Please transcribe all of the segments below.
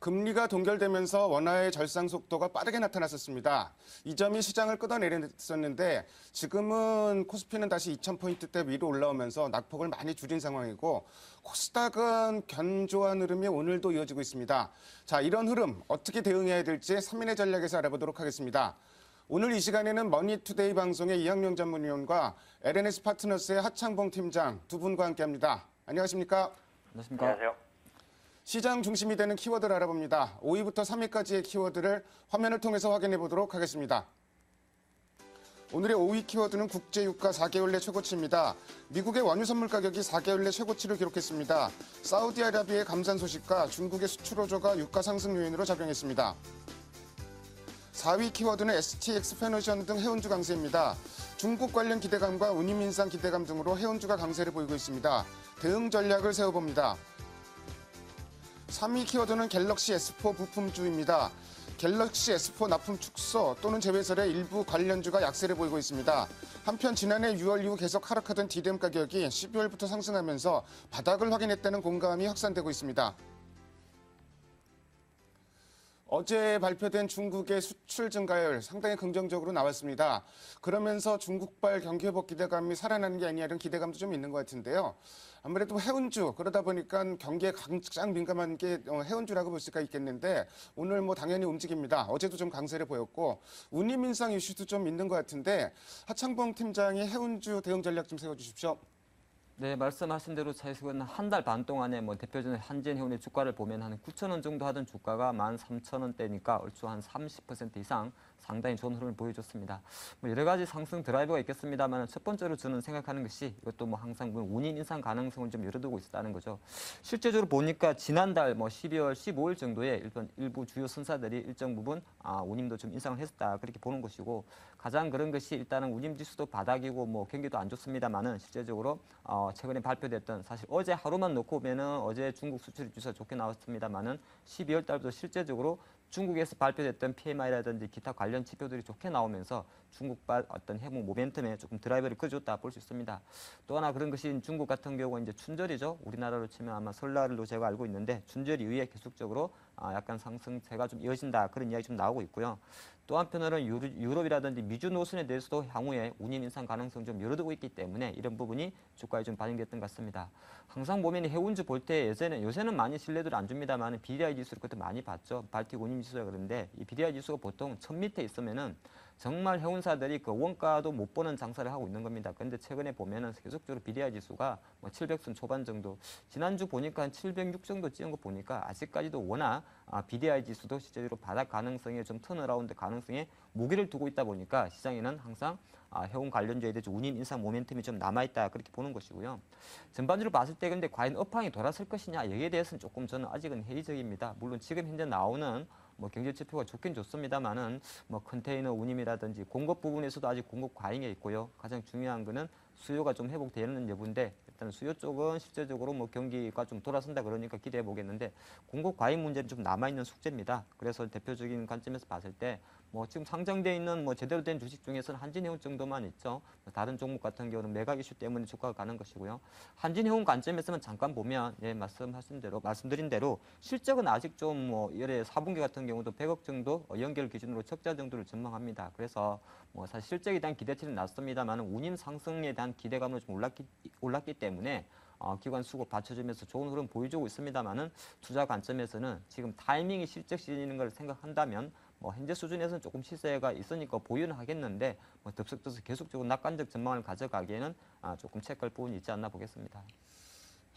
금리가 동결되면서 원화의 절상 속도가 빠르게 나타났었습니다. 이 점이 시장을 끌어내렸었는데 지금은 코스피는 다시 2,000포인트대 위로 올라오면서 낙폭을 많이 줄인 상황이고 코스닥은 견조한 흐름이 오늘도 이어지고 있습니다. 자, 이런 흐름 어떻게 대응해야 될지 3인의 전략에서 알아보도록 하겠습니다. 오늘 이 시간에는 머니투데이 방송의 이학용 전문위원과 LNS 파트너스의 하창봉 팀장 두 분과 함께합니다. 안녕하십니까? 안녕하십니까? 안녕하세요. 시장 중심이 되는 키워드를 알아봅니다. 5위부터 3위까지의 키워드를 화면을 통해서 확인해 보도록 하겠습니다. 오늘의 5위 키워드는 국제유가 4개월 내 최고치입니다. 미국의 원유 선물 가격이 4개월 내 최고치를 기록했습니다. 사우디아라비아의 감산 소식과 중국의 수출 호조가 유가 상승 요인으로 작용했습니다. 4위 키워드는 STX 패너션 등 해운주 강세입니다. 중국 관련 기대감과 운임 인상 기대감 등으로 해운주가 강세를 보이고 있습니다. 대응 전략을 세워봅니다. 3위 키워드는 갤럭시 S4 부품주입니다. 갤럭시 S4 납품 축소 또는 재배설의 일부 관련주가 약세를 보이고 있습니다. 한편 지난해 6월 이후 계속 하락하던 DRAM 가격이 12월부터 상승하면서 바닥을 확인했다는 공감이 확산되고 있습니다. 어제 발표된 중국의 수출 증가율 상당히 긍정적으로 나왔습니다. 그러면서 중국발 경기 회복 기대감이 살아나는 게 아니냐 이런 기대감도 좀 있는 것 같은데요. 아무래도 해운주 그러다 보니까 경기에 가장 민감한 게 해운주라고 볼 수가 있겠는데 오늘 뭐 당연히 움직입니다. 어제도 좀 강세를 보였고 운임 인상 이슈도 좀 있는 것 같은데 하창봉 팀장이 해운주 대응 전략 좀 세워주십시오. 네, 말씀하신 대로 최근 한 달 반 동안에 대표적인 한진해운의 주가를 보면 한 9,000원 정도 하던 주가가 13,000원대니까 얼추 한 30% 이상 상당히 좋은 흐름을 보여줬습니다. 여러 가지 상승 드라이버가 있겠습니다만 첫 번째로 저는 생각하는 것이 이것도 항상 운임 인상 가능성을 좀 열어두고 있다는 거죠. 실제적으로 보니까 지난달 12월 15일 정도에 일부 주요 선사들이 일정 부분 운임도 좀 인상을 했었다 그렇게 보는 것이고 가장 그런 것이 일단은 운임 지수도 바닥이고 경기도 안 좋습니다만은 실제적으로 최근에 발표됐던 사실 어제 하루만 놓고 보면은 어제 중국 수출 지수가 좋게 나왔습니다만은 12월 달부터 실제적으로 중국에서 발표됐던 PMI라든지 기타 관련 지표들이 좋게 나오면서 중국발 어떤 회복 모멘텀에 조금 드라이버를 끌어줬다 볼 수 있습니다. 또 하나 그런 것이 중국 같은 경우는 이제 춘절이죠. 우리나라로 치면 아마 설날로 제가 알고 있는데 춘절 이후에 계속적으로 약간 상승세가 좀 이어진다 그런 이야기 좀 나오고 있고요. 또 한편으로는 유럽이라든지 미주 노선에 대해서도 향후에 운임 인상 가능성 좀 열어두고 있기 때문에 이런 부분이 주가에 좀 반영됐던 것 같습니다. 항상 보면 해운주 볼 때 요새는 많이 신뢰도를 안 줍니다만 BDI 지수를 그때 많이 봤죠. 발틱 운임 지수가 그런데 이 BDI 지수가 보통 1000 밑에 있으면은 정말 해운사들이 그 원가도 못 보는 장사를 하고 있는 겁니다. 그런데 최근에 보면은 계속적으로 BDI 지수가 700선 초반 정도, 지난주 보니까 한 706 정도 찍은 거 보니까 아직까지도 워낙 BDI 지수도 실제로 바닥 가능성에 좀 턴어라운드 가능성에 무게를 두고 있다 보니까 시장에는 항상 해운 관련주에 대해서 운임 인상 모멘텀이 좀 남아있다 그렇게 보는 것이고요. 전반적으로 봤을 때 근데 과연 업황이 돌아설 것이냐 여기에 대해서는 조금 저는 아직은 회의적입니다. 물론 지금 현재 나오는 경제 지표가 좋긴 좋습니다만은 컨테이너 운임이라든지 공급 부분에서도 아직 공급 과잉에 있고요. 가장 중요한 거는 수요가 좀 회복되는 여부인데 일단 수요 쪽은 실제적으로 경기가 좀 돌아선다 그러니까 기대해 보겠는데 공급 과잉 문제는 좀 남아있는 숙제입니다. 그래서 대표적인 관점에서 봤을 때 지금 상장돼 있는 제대로 된 주식 중에서는 한진해운 정도만 있죠. 다른 종목 같은 경우는 매각 이슈 때문에 주가가 가는 것이고요. 한진해운 관점에서만 잠깐 보면 말씀드린 대로 실적은 아직 좀 올해 4분기 같은 경우도 100억 정도 연결 기준으로 적자 정도를 전망합니다. 그래서 사실 실적에 대한 기대치는 낮습니다만 운임 상승에 대한 기대감은 좀 올랐기 때문에 기관 수급 받쳐주면서 좋은 흐름 보여주고 있습니다만은 투자 관점에서는 지금 타이밍이 실적 시즌인 걸 생각한다면 현재 수준에서는 조금 시세가 있으니까 보유는 하겠는데 덥석덥석 계속적으로 낙관적 전망을 가져가기에는 조금 체크할 부분이 있지 않나 보겠습니다.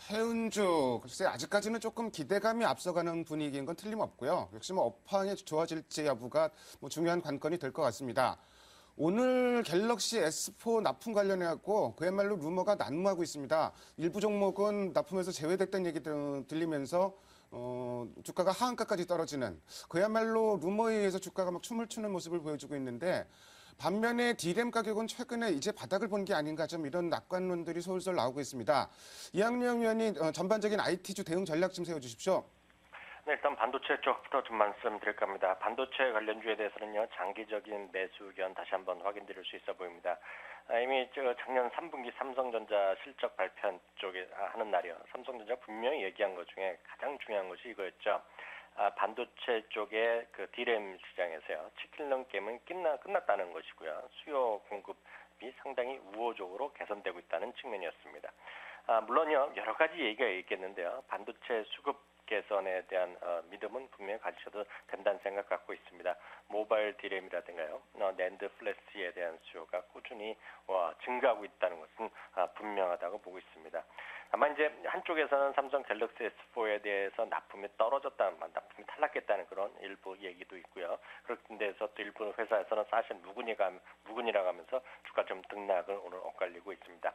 해운주 글쎄 아직까지는 조금 기대감이 앞서가는 분위기인 건 틀림없고요. 역시 업황이 좋아질지 여부가 중요한 관건이 될 것 같습니다. 오늘 갤럭시 S4 납품 관련해 갖고 그야말로 루머가 난무하고 있습니다. 일부 종목은 납품에서 제외됐다는 얘기 들리면서 주가가 하한가까지 떨어지는 그야말로 루머에 의해서 주가가 춤을 추는 모습을 보여주고 있는데 반면에 DRAM 가격은 최근에 이제 바닥을 본 게 아닌가 좀 이런 낙관론들이 솔솔 나오고 있습니다. 이학용 위원이 전반적인 IT주 대응 전략 좀 세워주십시오. 네, 일단 반도체 쪽부터 좀 말씀드릴까 합니다. 반도체 관련주에 대해서는요, 장기적인 매수 의견 다시 한번 확인드릴 수 있어 보입니다. 이미 작년 3분기 삼성전자 실적 발표 쪽에 하는 날이요. 삼성전자 분명히 얘기한 것 중에 가장 중요한 것이 이거였죠. 반도체 쪽의 그 D램 시장에서요. 7킬런 게임은 끝났다는 것이고요. 수요 공급이 상당히 우호적으로 개선되고 있다는 측면이었습니다. 물론요, 여러 가지 얘기가 있겠는데요. 반도체 수급 개선에 대한 믿음은 분명히 가지셔도 된다는 생각 갖고 있습니다. 모바일 D램이라든가요, 낸드 플래시에 대한 수요가 꾸준히 증가하고 있다는 것은 분명하다고 보고 있습니다. 다만 이제 한쪽에서는 삼성 갤럭시 S4에 대해서 납품이 납품이 탈락했다는 그런 일부 얘기도 있고요. 그런 데서 또 일부 회사에서는 사실 무근이라고 하면서 주가 좀 등락을 오늘 엇갈리고 있습니다.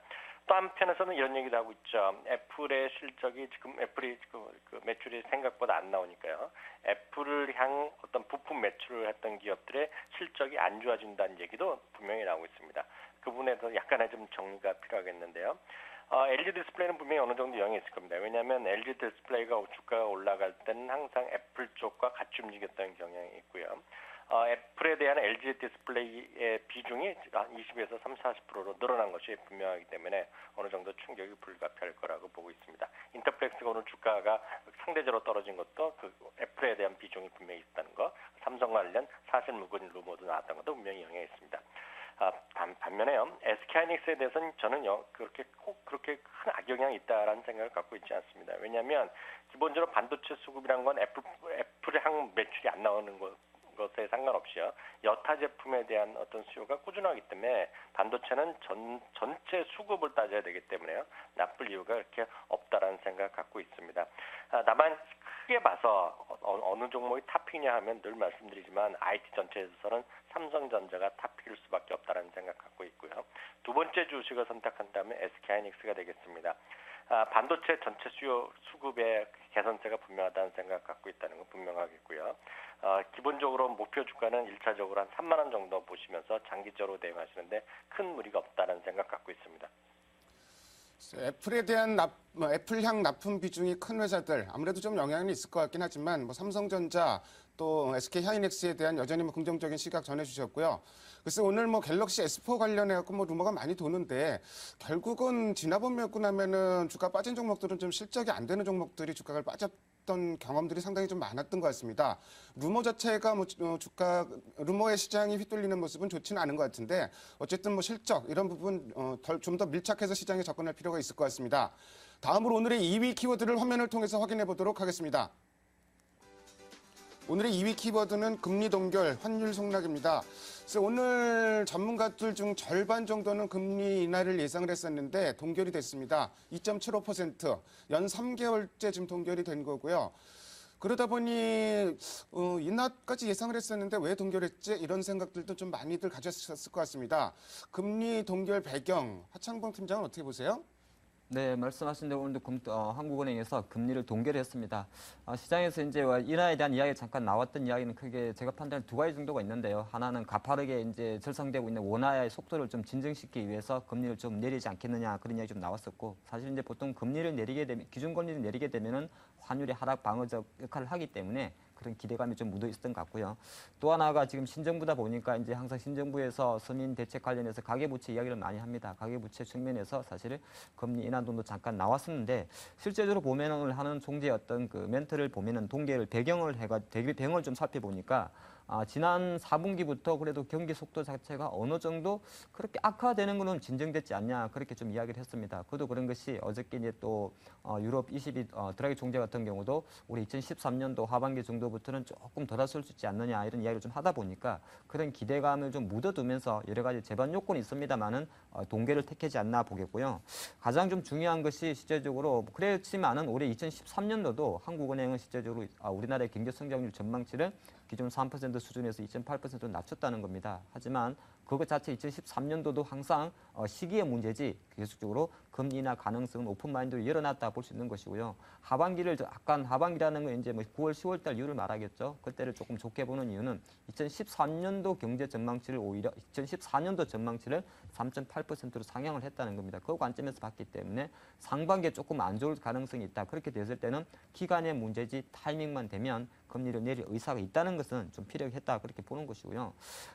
또 한편에서는 이런 얘기도 하고 있죠. 애플의 실적이 지금 애플이 그 매출이 생각보다 안 나오니까요. 애플을 향 어떤 부품 매출을 했던 기업들의 실적이 안 좋아진다는 얘기도 분명히 나오고 있습니다. 그 부분에서 약간의 좀 정리가 필요하겠는데요. LG 디스플레이는 분명히 어느 정도 영향이 있을 겁니다. 왜냐하면 LG 디스플레이가 주가가 올라갈 때는 항상 애플 쪽과 같이 움직였던 경향이 있고요. 애플에 대한 LG 디스플레이의 비중이 20에서 30-40%로 늘어난 것이 분명하기 때문에 어느 정도 충격이 불가피할 거라고 보고 있습니다. 인터플렉스가 오늘 주가가 상대적으로 떨어진 것도 그 애플에 대한 비중이 분명히 있다는 거, 삼성 관련 사실 무근 루머도 나왔던 것도 분명히 영향이 있습니다. 반면에요, SK하이닉스에 대해서는 저는요 그렇게 큰 악영향이 있다라는 생각을 갖고 있지 않습니다. 왜냐하면 기본적으로 반도체 수급이란 건 애플의 향 매출이 안 나오는 것에 상관없이요, 여타 제품에 대한 어떤 수요가 꾸준하기 때문에 반도체는 전체 수급을 따져야 되기 때문에요, 나쁠 이유가 그렇게 없다라는 생각을 갖고 있습니다. 다만 크게 봐서 어느 종목이 탑픽이냐 하면 늘 말씀드리지만 IT 전체에서는 삼성전자가 탑픽일 수밖에 없다는 생각 갖고 있고요. 두 번째 주식을 선택한다면 SK하이닉스가 되겠습니다. 반도체 전체 수급의 개선세가 분명하다는 생각 갖고 있다는 건 분명하겠고요. 기본적으로 목표 주가는 1차적으로 한 3만 원 정도 보시면서 장기적으로 대응하시는데 큰 무리가 없다는 생각 갖고 있습니다. 애플에 대한 애플향 납품 비중이 큰 회사들 아무래도 좀 영향이 있을 것 같긴 하지만 삼성전자 또 SK하이닉스에 대한 여전히 긍정적인 시각 전해주셨고요. 그래서 오늘 갤럭시 S4 관련해갖고 루머가 많이 도는데 결국은 지난번 몇고 나면은 주가 빠진 종목들은 좀 실적이 안 되는 종목들이 주가가 빠졌던 경험들이 상당히 좀 많았던 것 같습니다. 루머 자체가 루머의 시장이 휘둘리는 모습은 좋지는 않은 것 같은데 어쨌든 실적 이런 부분 좀 더 밀착해서 시장에 접근할 필요가 있을 것 같습니다. 다음으로 오늘의 2위 키워드를 화면을 통해서 확인해 보도록 하겠습니다. 오늘의 2위 키워드는 금리 동결, 환율 속락입니다. 그래서 오늘 전문가들 중 절반 정도는 금리 인하를 예상을 했었는데 동결이 됐습니다. 2.75%, 연 3개월째 지금 동결이 된 거고요. 그러다 보니 인하까지 예상을 했었는데 왜 동결했지? 이런 생각들도 좀 많이들 가졌을 것 같습니다. 금리 동결 배경, 하창봉 팀장은 어떻게 보세요? 네, 말씀하신 대로 오늘도 한국은행에서 금리를 동결했습니다. 시장에서 이제 인하에 대한 이야기 잠깐 나왔던 이야기는 크게 제가 판단할 두 가지 정도가 있는데요. 하나는 가파르게 이제 절상되고 있는 원화의 속도를 좀 진정시키기 위해서 금리를 좀 내리지 않겠느냐 그런 이야기 좀 나왔었고, 사실 이제 보통 금리를 내리게 되면 기준금리를 내리게 되면은 환율이 하락 방어적 역할을 하기 때문에 그런 기대감이 좀 묻어 있었던 것 같고요. 또 하나가 지금 신정부다 보니까 이제 항상 신정부에서 서민 대책 관련해서 가계부채 이야기를 많이 합니다. 가계부채 측면에서 사실 금리 인하도 잠깐 나왔었는데 실제적으로 보면 오늘 하는 총재의 어떤 그 멘트를 보면은 동계를 배경을 좀 살펴보니까 지난 4분기부터 그래도 경기 속도 자체가 어느 정도 그렇게 악화되는 것은 진정됐지 않냐 그렇게 좀 이야기를 했습니다. 그도 그런 것이 어저께 이제 또 유럽 22 드라기 총재 같은 경우도 우리 2013년도 하반기 정도부터는 조금 덜 쏠 수 있지 않느냐 이런 이야기를 좀 하다 보니까 그런 기대감을 좀 묻어두면서 여러 가지 제반 요건이 있습니다만은 동계를 택하지 않나 보겠고요. 가장 좀 중요한 것이 실제적으로 그렇지만은 올해 2013년도도 한국은행은 실제적으로 우리나라의 경제 성장률 전망치를 기존 3% 수준에서 2.8%로 낮췄다는 겁니다. 하지만 그것 자체 2013년도도 항상 시기의 문제지 계속적으로 금리 인하 가능성은 오픈마인드로 열어놨다 볼 수 있는 것이고요. 하반기를 약간 하반기라는 건 이제 9월, 10월 달 이후를 말하겠죠. 그때를 조금 좋게 보는 이유는 2013년도 경제 전망치를 오히려 2014년도 전망치를 3.8%로 상향을 했다는 겁니다. 그 관점에서 봤기 때문에 상반기에 조금 안 좋을 가능성이 있다. 그렇게 됐을 때는 기간의 문제지 타이밍만 되면 금리를 내릴 의사가 있다는 것은 좀 필요했다 그렇게 보는 것이고요.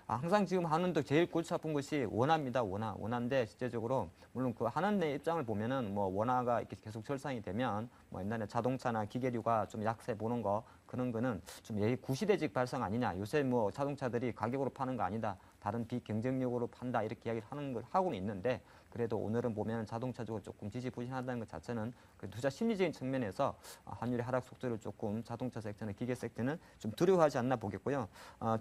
항상 지금 하는 또 제일 골치 아픈 것이 원화입니다. 원화인데 실제적으로 물론 그 하는 내 입장 입장을 보면은 뭐 원화가 이렇게 계속 절상이 되면 뭐 옛날에 자동차나 기계류가 좀 약세 보는 거 그런 거는 좀 구시대적 발상 아니냐. 요새 뭐 자동차들이 가격으로 파는 거 아니다. 다른 비경쟁력으로 판다 이렇게 이야기를 하는 걸 하고는 있는데 그래도 오늘은 보면 자동차 쪽으로 조금 지지부진하다는 것 자체는 그 투자 심리적인 측면에서 환율의 하락 속도를 조금 자동차 섹터나 기계 섹터는 좀 두려워하지 않나 보겠고요.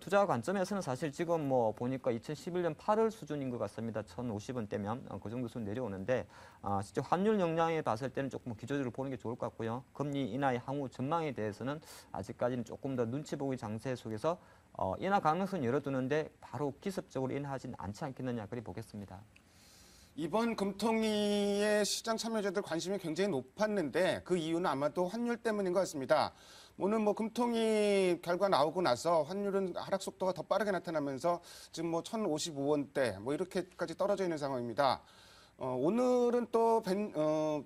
투자 관점에서는 사실 지금 뭐 보니까 2011년 8월 수준인 것 같습니다. 1,050원대면 그 정도 수준 내려오는데 진짜 환율 영향에 봤을 때는 조금 기조적으로 보는 게 좋을 것 같고요. 금리 인하의 향후 전망에 대해서는 아직까지는 조금 더 눈치 보기 장세 속에서 인하 가능성은 열어두는데 바로 기습적으로 인하하지는 않지 않겠느냐 그리 보겠습니다. 이번 금통위의 시장 참여자들 관심이 굉장히 높았는데 그 이유는 아마도 환율 때문인 것 같습니다. 오늘 뭐 금통위 결과 나오고 나서 환율은 하락 속도가 더 빠르게 나타나면서 지금 뭐 1,055원대 뭐 이렇게까지 떨어져 있는 상황입니다. 오늘은 또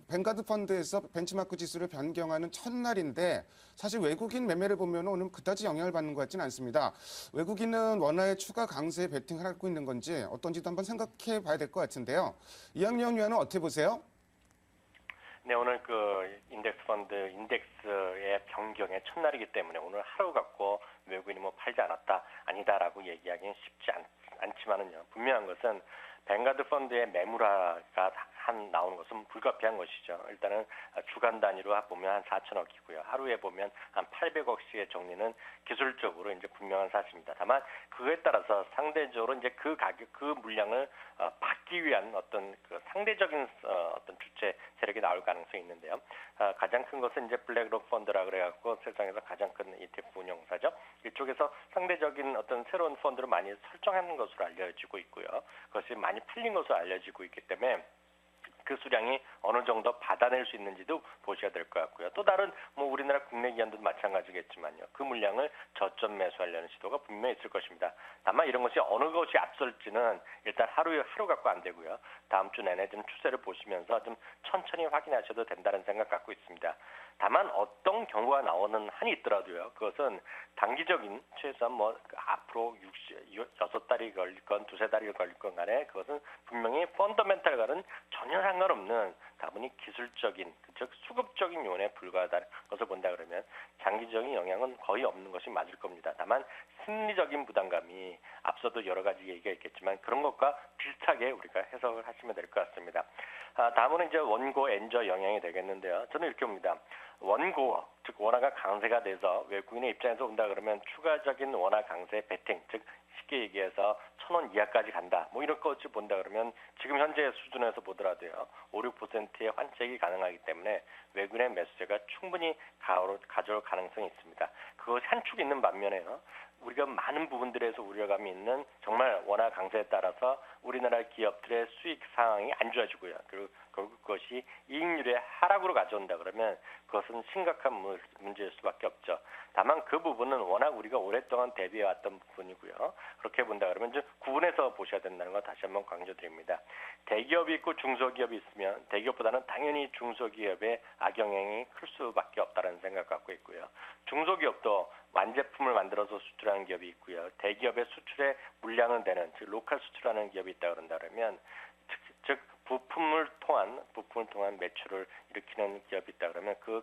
뱅가드 펀드에서 벤치마크 지수를 변경하는 첫날인데 사실 외국인 매매를 보면 오늘 그다지 영향을 받는 것 같지는 않습니다. 외국인은 원화의 추가 강세에 베팅을 하고 있는 건지 어떤지도 한번 생각해 봐야 될 것 같은데요. 이학용 위원은 어떻게 보세요? 네, 오늘 그 인덱스 펀드 인덱스의 변경의 첫날이기 때문에 오늘 하루 갖고 외국인이 뭐 팔지 않았다, 아니다라고 얘기하기는 쉽지 않지만은요. 분명한 것은 뱅가드 펀드의 매물화가 나오는 것은 불가피한 것이죠. 일단은 주간 단위로 보면 한 4천억이고요. 하루에 보면 한 800억씩의 정리는 기술적으로 이제 분명한 사실입니다. 다만 그에 따라서 상대적으로 이제 그 가격, 그 물량을 받기 위한 어떤 그 상대적인 어떤 주체 세력이 나올 가능성이 있는데요. 가장 큰 것은 이제 블랙록 펀드라 그래갖고 세상에서 가장 큰 ETF 운용사죠. 이쪽에서 상대적인 어떤 새로운 펀드를 많이 설정하는 것으로 알려지고 있고요. 그것이 많이 팔린 것으로 알려지고 있기 때문에 그 수량이 어느 정도 받아낼 수 있는지도 보셔야 될 것 같고요. 또 다른 뭐 우리나라 국내 기관도 마찬가지겠지만요. 그 물량을 저점 매수하려는 시도가 분명히 있을 것입니다. 다만 이런 것이 어느 것이 앞설지는 일단 하루 갖고 안 되고요. 다음 주 내내 좀 추세를 보시면서 좀 천천히 확인하셔도 된다는 생각 갖고 있습니다. 다만 어떤 경우가 나오는 한이 있더라도요. 그것은 단기적인 최소한 뭐 앞으로 6달이 걸릴건 두세 달이 걸릴건 간에 그것은 분명히 펀더멘탈과는 전혀 상관없는 다분히 기술적인 즉 수급적인 요인에 불과하다는 것을 본다 그러면 장기적인 영향은 거의 없는 것이 맞을 겁니다. 다만 심리적인 부담감이 앞서도 여러 가지 얘기가 있겠지만 그런 것과 비슷하게 우리가 해석을 하시면 될 것 같습니다. 다음은 이제 원고 엔저 영향이 되겠는데요. 저는 이렇게 봅니다. 원고, 즉 원화가 강세가 돼서 외국인의 입장에서 온다 그러면 추가적인 원화 강세 베팅, 즉 쉽게 얘기해서 1,000원 이하까지 간다. 뭐 이런 것을 본다 그러면 지금 현재 수준에서 보더라도요. 5, 6%의 환책이 가능하기 때문에 외국인의 매수세가 충분히 가져올 가능성이 있습니다. 그것이 한 축 있는 반면에요. 우리가 많은 부분들에서 우려감이 있는 정말 원화 강세에 따라서 우리나라 기업들의 수익 상황이 안 좋아지고요. 그리고 결국 그것이 이익률의 하락으로 가져온다 그러면 그것은 심각한 문제일 수밖에 없죠. 다만 그 부분은 워낙 우리가 오랫동안 대비해왔던 부분이고요. 그렇게 본다 그러면 좀 구분해서 보셔야 된다는 거 다시 한번 강조드립니다. 대기업이 있고 중소기업이 있으면 대기업보다는 당연히 중소기업의 악영향이 클 수밖에 없다는 생각 갖고 있고요. 중소기업도 완제품을 만들어서 수출하는 기업이 있고요. 대기업의 수출에 물량을 내는 즉 로컬 수출하는 기업이 있다 그런다 그러면 즉 부품을 통한 매출을 일으키는 기업이 있다 그러면 그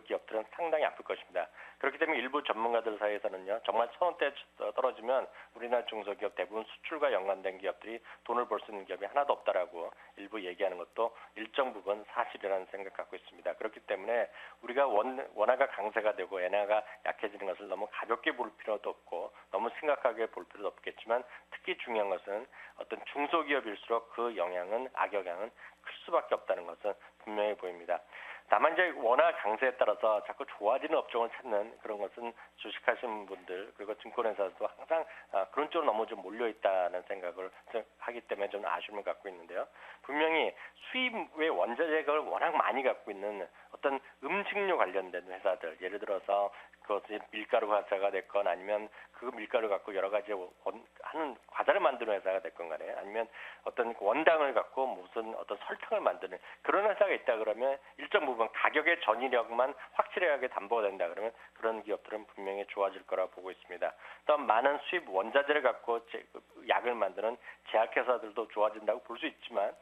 기업들은 상당히 아플 것입니다. 그렇기 때문에 일부 전문가들 사이에서는요, 정말 1,000원대 떨어지면 우리나라 중소기업 대부분 수출과 연관된 기업들이 돈을 벌 수 있는 기업이 하나도 없다라고 일부 얘기하는 것도 일정 부분 사실이라는 생각 갖고 있습니다. 그렇기 때문에 우리가 원화가 강세가 되고 엔화가 약해지는 것을 너무 가볍게 볼 필요도 없고 너무 심각하게 볼 필요도 없겠지만 특히 중요한 것은 어떤 중소기업일수록 그 악영향은 클 수밖에 없다는 것은 분명히 보입니다. 다만 이제 워낙 강세에 따라서 자꾸 좋아지는 업종을 찾는 그런 것은 주식하시는 분들 그리고 증권회사도 항상 그런 쪽으로 너무 좀 몰려 있다는 생각을 하기 때문에 좀 아쉬움을 갖고 있는데요. 분명히 수입 외 원자재를 워낙 많이 갖고 있는 어떤 음식료 관련된 회사들 예를 들어서 그것이 밀가루 회사가 됐건 아니면 그 밀가루 갖고 여러 가지 하는 과자를 만드는 회사가 됐건 간에 아니면 어떤 원당을 갖고 무슨 어떤 설탕을 만드는 그런 회사가 있다 그러면 일정 부분 가격의 전이력만 확실하게 담보가 된다 그러면 그런 기업들은 분명히 좋아질 거라고 보고 있습니다. 또 많은 수입 원자재를 갖고 약을 만드는 제약회사들도 좋아진다고 볼 수 있지만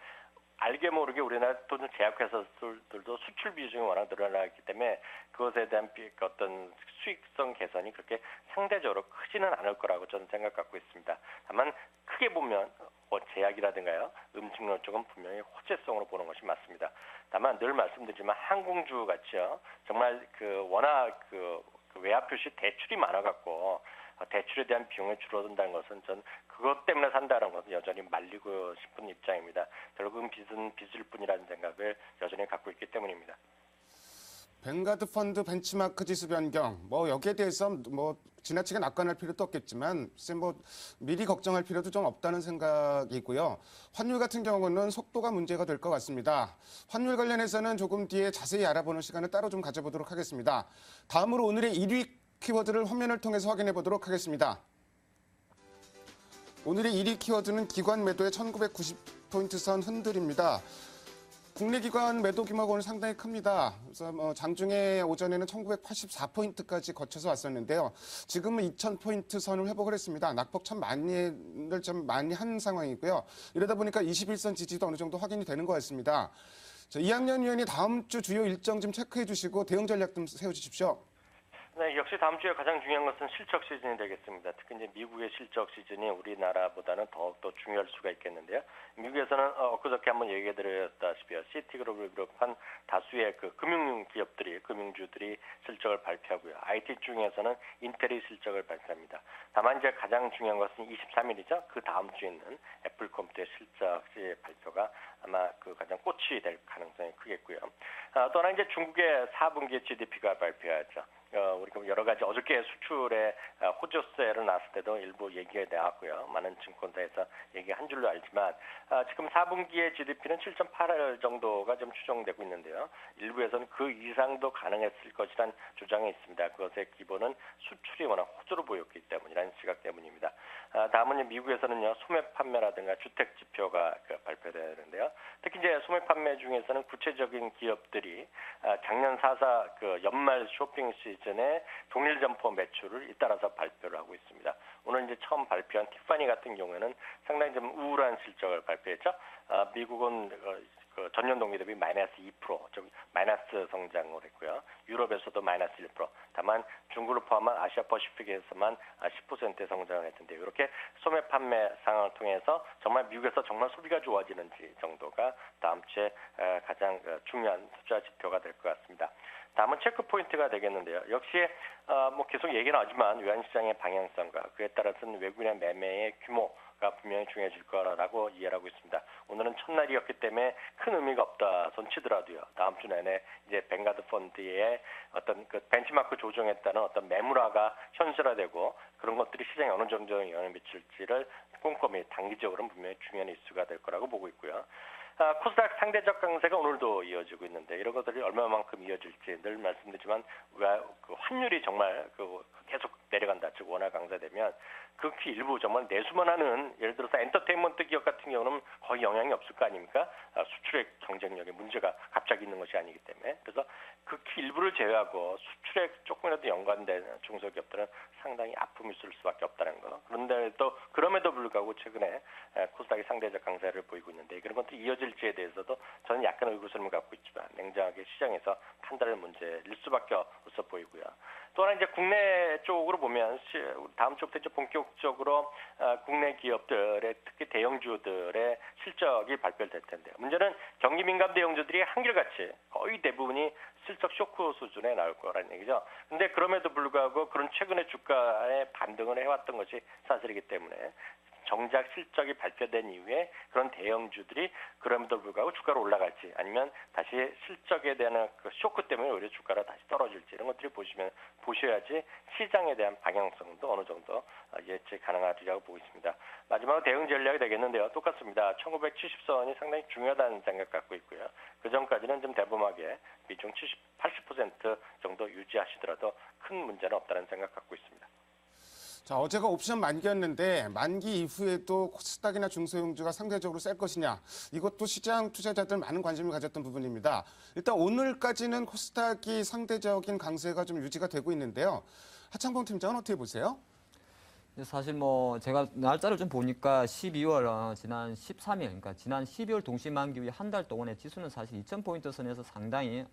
알게 모르게 우리나라 또는 제약회사들도 수출 비중이 워낙 늘어나기 때문에 그것에 대한 어떤 수익성 개선이 그렇게 상대적으로 크지는 않을 거라고 저는 생각 갖고 있습니다. 다만 크게 보면 제약이라든가요, 음식료 쪽은 분명히 호재성으로 보는 것이 맞습니다. 다만 늘 말씀드리지만 항공주 같이요, 정말 워낙 외화 표시 대출이 많아갖고 대출에 대한 비용이 줄어든다는 것은 전 그것 때문에 산다는 것은 여전히 말리고 싶은 입장입니다. 결국은 빚은 빚일 뿐이라는 생각을 여전히 갖고 있기 때문입니다. 뱅가드 펀드 벤치마크 지수 변경, 여기에 대해서 지나치게 낙관할 필요도 없겠지만 글쎄 미리 걱정할 필요도 좀 없다는 생각이고요. 환율 같은 경우는 속도가 문제가 될 것 같습니다. 환율 관련해서는 조금 뒤에 자세히 알아보는 시간을 따로 좀 가져보도록 하겠습니다. 다음으로 오늘의 1위 키워드를 화면을 통해서 확인해 보도록 하겠습니다. 오늘의 1위 키워드는 기관 매도의 1990포인트 선 흔들입니다. 국내 기관 매도 규모가 오늘 상당히 큽니다. 그래서 장중에 오전에는 1984포인트까지 거쳐서 왔었는데요. 지금은 2000포인트 선을 회복을 했습니다. 낙폭 참 많이 한 상황이고요. 이러다 보니까 21선 지지도 어느 정도 확인이 되는 것 같습니다. 이학년 위원이 다음 주 주요 일정 좀 체크해 주시고 대응 전략 좀 세워주십시오. 네, 역시 다음 주에 가장 중요한 것은 실적 시즌이 되겠습니다. 특히 이제 미국의 실적 시즌이 우리나라보다는 더욱더 중요할 수가 있겠는데요. 미국에서는 엊그저께 한번 얘기해드렸다시피 시티그룹을 비롯한 다수의 금융 기업들이, 금융주들이 실적을 발표하고요. IT 중에서는 인텔이 실적을 발표합니다. 다만 이제 가장 중요한 것은 23일이죠. 그 다음 주에 있는 애플 컴퓨터의 실적 발표가 아마 가장 꽃이 될 가능성이 크겠고요. 또 하나 이제 중국의 4분기 GDP가 발표하죠. 우리가 여러 가지 어저께 수출에 호조세를 나왔을 때도 일부 얘기가 나왔고요. 많은 증권사에서 얘기한 줄로 알지만 지금 4분기의 GDP는 7.8 정도가 좀 추정되고 있는데요. 일부에서는 그 이상도 가능했을 것이란 주장이 있습니다. 그것의 기본은 수출이 워낙 호조로 보였기 때문이라는 시각 때문입니다. 다음은 미국에서는요, 소매 판매라든가 주택 지표가 발표되는데요. 특히 이제 소매 판매 중에서는 구체적인 기업들이 작년 4사 연말 쇼핑 시즌에 동일 점포 매출을 잇따라서 발표를 하고 있습니다. 오늘 이제 처음 발표한 티파니 같은 경우에는 상당히 좀 우울한 실적을 발표했죠. 미국은 전년 동기 대비 마이너스 2%, 즉 마이너스 성장을 했고요. 유럽에서도 마이너스 1%. 다만 중국을 포함한 아시아 퍼시픽에서만 10%의 성장을 했는데 이렇게 소매 판매 상황을 통해서 정말 미국에서 정말 소비가 좋아지는지 정도가 다음 주에 가장 중요한 투자 지표가 될 것 같습니다. 다음은 체크 포인트가 되겠는데요. 역시 계속 얘기 나오지만 외환시장의 방향성과 그에 따라서는 외국인의 매매의 규모가 분명히 중요해질 거라고 이해를 하고 있습니다. 오늘은 첫날이었기 때문에 큰 의미가 없다 손 치더라도요. 다음 주 내내 이제 뱅가드 펀드의 어떤 벤치마크 조정에 따른 어떤 매물화가 현실화되고 그런 것들이 시장에 어느 정도 영향을 미칠지를 꼼꼼히 단기적으로는 분명히 중요한 이슈가 될 거라고 보고 있고요. 코스닥 상대적 강세가 오늘도 이어지고 있는데 이런 것들이 얼마만큼 이어질지 늘 말씀드리지만 환율이 정말 계속 내려간다. 즉 원화 강세되면 극히 일부 정말 내수만 하는 예를 들어서 엔터테인먼트 기업 같은 경우는 거의 영향이 없을 거 아닙니까? 수출의 경쟁력에 문제가 갑자기 있는 것이 아니기 때문에 그래서 극히 일부를 제외하고 수출에 조금이라도 연관된 중소기업들은 상당히 아픔이 있을 수밖에 없다는 거. 그런데 또 그럼에도 불구하고 최근에 코스닥이 상대적 강세를 보이고 있는데 그런 것들이 이어질지에 대해서도 저는 약간 의구심을 갖고 있지만 냉정하게 시장에서 판단할 문제일 수밖에 없어 보이고요. 또 하나 이제 국내 쪽으로 보면 다음 주부터 이제 본격적으로 국내 기업들의 특히 대형주들의 실적이 발표될 텐데요. 문제는 경기 민감 대형주들이 한결같이 거의 대부분이 실적 쇼크 수준에 나올 거라는 얘기죠. 근데 그럼에도 불구하고 그런 최근의 주가에 반등을 해왔던 것이 사실이기 때문에 정작 실적이 발표된 이후에 그런 대형주들이 그럼에도 불구하고 주가로 올라갈지 아니면 다시 실적에 대한 쇼크 때문에 오히려 주가가 다시 떨어질지 이런 것들이 보셔야지 시장에 대한 방향성도 어느 정도 예측 가능하리라고 보고 있습니다. 마지막으로 대응 전략이 되겠는데요. 똑같습니다. 1970선이 상당히 중요하다는 생각 갖고 있고요. 그 전까지는 좀 대범하게 비중 80% 정도 유지하시더라도 큰 문제는 없다는 생각 갖고 있습니다. 자, 어제가 옵션 만기였는데 만기 이후에도 코스닥이나 중소형주가 상대적으로 셀 것이냐 이것도 시장 투자자들 많은 관심을 가졌던 부분입니다. 일단 오늘까지는 코스닥이 상대적인 강세가 좀 유지가 되고 있는데요. 하창봉 팀장은 어떻게 보세요? 사실 뭐 제가 날짜를 좀 보니까 12월 지난 13일, 그러니까 지난 12월 동시만기 후에 한 달 동안의 지수는 사실 2,000포인트 선에서 상당히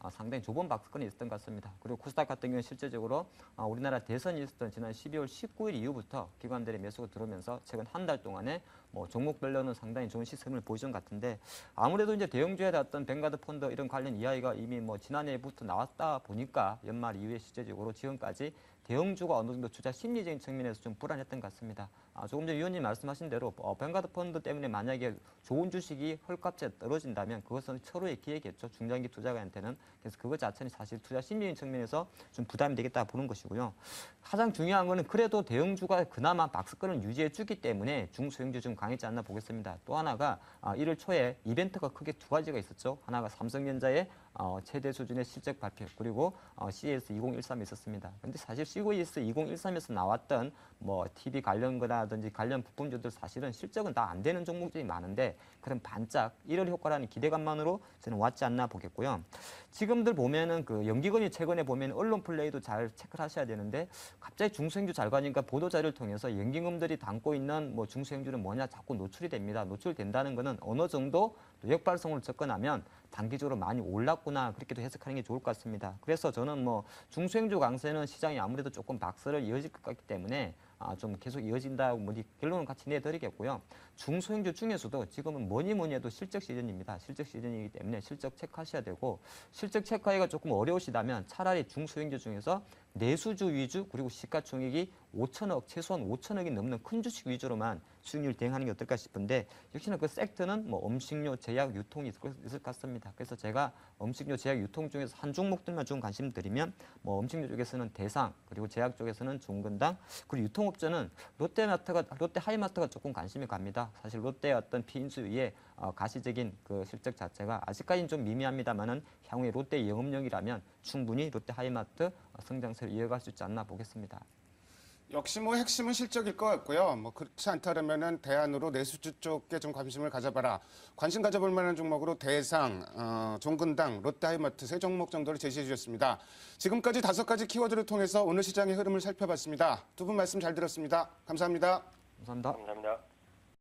좁은 박스권이 있었던 것 같습니다. 그리고 코스닥 같은 경우는 실제적으로 우리나라 대선이 있었던 지난 12월 19일 이후부터 기관들의 매수가 들어오면서 최근 한 달 동안에 뭐 종목별로는 상당히 좋은 시스템을 보여준 것 같은데 아무래도 이제 대형주에 어떤 뱅가드 펀드 이런 관련 이야기가 이미 뭐 지난해부터 나왔다 보니까 연말 이후에 실제적으로 지금까지 대형주가 어느 정도 투자 심리적인 측면에서 좀 불안했던 것 같습니다. 조금 전 위원님 말씀하신 대로 뱅가드 펀드 때문에 만약에 좋은 주식이 헐값에 떨어진다면 그것은 철호의 기회겠죠. 중장기 투자가한테는. 그래서 그것 자체는 사실 투자 심리적인 측면에서 좀 부담이 되겠다 보는 것이고요. 가장 중요한 거는 그래도 대형주가 그나마 박스권을 유지해 주기 때문에 중소형주 좀 강했지 않나 보겠습니다. 또 하나가 1월 초에 이벤트가 크게 두 가지가 있었죠. 하나가 삼성전자의 최대 수준의 실적 발표 그리고 CES 2013이 있었습니다. 근데 사실 CES 2013에서 나왔던 뭐 TV 관련 거라든지 관련 부품주들 사실은 실적은 다 안 되는 종목들이 많은데 그런 반짝 1월 효과라는 기대감만으로 저는 왔지 않나 보겠고요. 지금들 보면은 그 연기금이 최근에 보면 언론 플레이도 잘 체크를 하셔야 되는데 갑자기 중소형주 잘 가니까 보도 자료를 통해서 연기금들이 담고 있는 뭐 중소형주는 뭐냐 자꾸 노출이 됩니다. 노출된다는 거는 어느 정도 역발성으로 접근하면 단기적으로 많이 올랐구나 그렇게도 해석하는 게 좋을 것 같습니다. 그래서 저는 뭐 중소형주 강세는 시장이 아무래도 조금 박스를 이어질 것 같기 때문에 좀 계속 이어진다고 뭐 결론은 같이 내드리겠고요. 중소형주 중에서도 지금은 뭐니 해도 실적 시즌입니다. 실적 시즌이기 때문에 실적 체크하셔야 되고 실적 체크하기가 조금 어려우시다면 차라리 중소형주 중에서 내수주 위주 그리고 시가총액이 5천억 최소한 5천억이 넘는 큰 주식 위주로만 수익률 대응하는 게 어떨까 싶은데 역시나 그 섹터는 뭐 음식료, 제약, 유통이 있을 것 같습니다. 그래서 제가 음식료, 제약, 유통 중에서 한 종목들만 좀 관심 드리면 뭐 음식료 쪽에서는 대상 그리고 제약 쪽에서는 중근당 그리고 유통업체는 롯데 하이마트가 조금 관심이 갑니다. 사실 롯데의 어떤 피인수 위에 가시적인 그 실적 자체가 아직까지는 좀 미미합니다만은 향후에 롯데 영업력이라면 충분히 롯데 하이마트 성장세를 이어갈 수 있지 않나 보겠습니다. 역시 뭐 핵심은 실적일 것 같고요. 뭐 그렇지 않다면은 대안으로 내수주 쪽에 좀 관심을 가져봐라. 관심 가져볼 만한 종목으로 대상, 종근당, 롯데하이마트 세 종목 정도를 제시해 주셨습니다. 지금까지 5가지 키워드를 통해서 오늘 시장의 흐름을 살펴봤습니다. 두 분 말씀 잘 들었습니다. 감사합니다. 감사합니다. 감사합니다.